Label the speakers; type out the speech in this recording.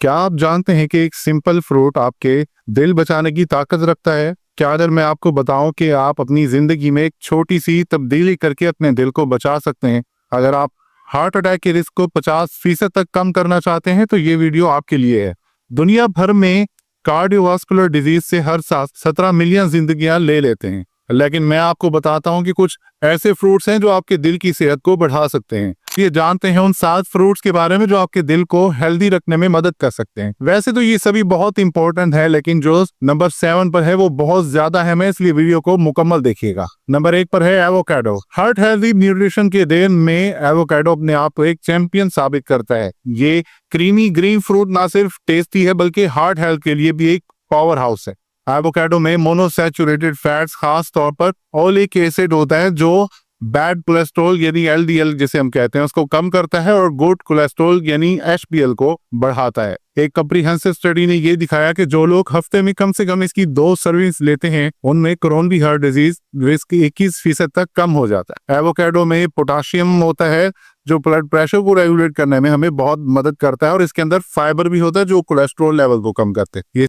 Speaker 1: क्या आप जानते हैं कि एक सिंपल फ्रूट आपके दिल बचाने की ताकत रखता है? क्या अगर मैं आपको बताऊं कि आप अपनी जिंदगी में एक छोटी सी तब्दीली करके अपने दिल को बचा सकते हैं? अगर आप हार्ट अटैक के रिस्क को 50% तक कम करना चाहते हैं तो ये वीडियो आपके लिए है। दुनिया भर में कार्डियोवास्कुलर डिजीज से हर साल 17 मिलियन जिंदगियां ले लेते हैं, लेकिन मैं आपको बताता हूं कि कुछ ऐसे फ्रूट्स हैं जो आपके दिल की सेहत को बढ़ा सकते हैं। ये जानते हैं उन 7 फ्रूट्स के बारे में जो आपके दिल को हेल्दी रखने में मदद कर सकते हैं। वैसे तो ये सभी बहुत इंपॉर्टेंट है, लेकिन जो नंबर 7 पर है वो बहुत ज्यादा अहम है, इसलिए वीडियो को मुकम्मल देखिएगा। नंबर 1 पर है एवोकाडो। हार्ट हेल्दी न्यूट्रिशन के देन में एवोकाडो अपने आप को एक चैंपियन साबित करता है। ये क्रीमी ग्रीन फ्रूट ना सिर्फ टेस्टी है बल्कि हार्ट हेल्थ के लिए भी एक पावर हाउस है। एवोकाडो में मोनोसैचुरेटेड फैट्स, खास तौर पर ओलिक एसिड होता है जो बैड कोलेस्ट्रॉल यानी एलडीएल जिसे हम कहते हैं उसको कम करता है और गुड कोलेस्ट्रॉल यानी एचडीएल को बढ़ाता है। एक कम्प्रिहेंसिव स्टडी ने ये दिखाया कि जो लोग हफ्ते में कम से कम इसकी 2 सर्विंग्स लेते हैं उनमें कोरोनरी हार्ट डिजीज रिस्क 21% तक कम हो जाता है। एवोकाडो में पोटाशियम होता है जो ब्लड प्रेशर को रेगुलेट करने में हमें बहुत मदद करता है और इसके अंदर फाइबर भी होता है जो कोलेस्ट्रॉल लेवल को कम करते हैं।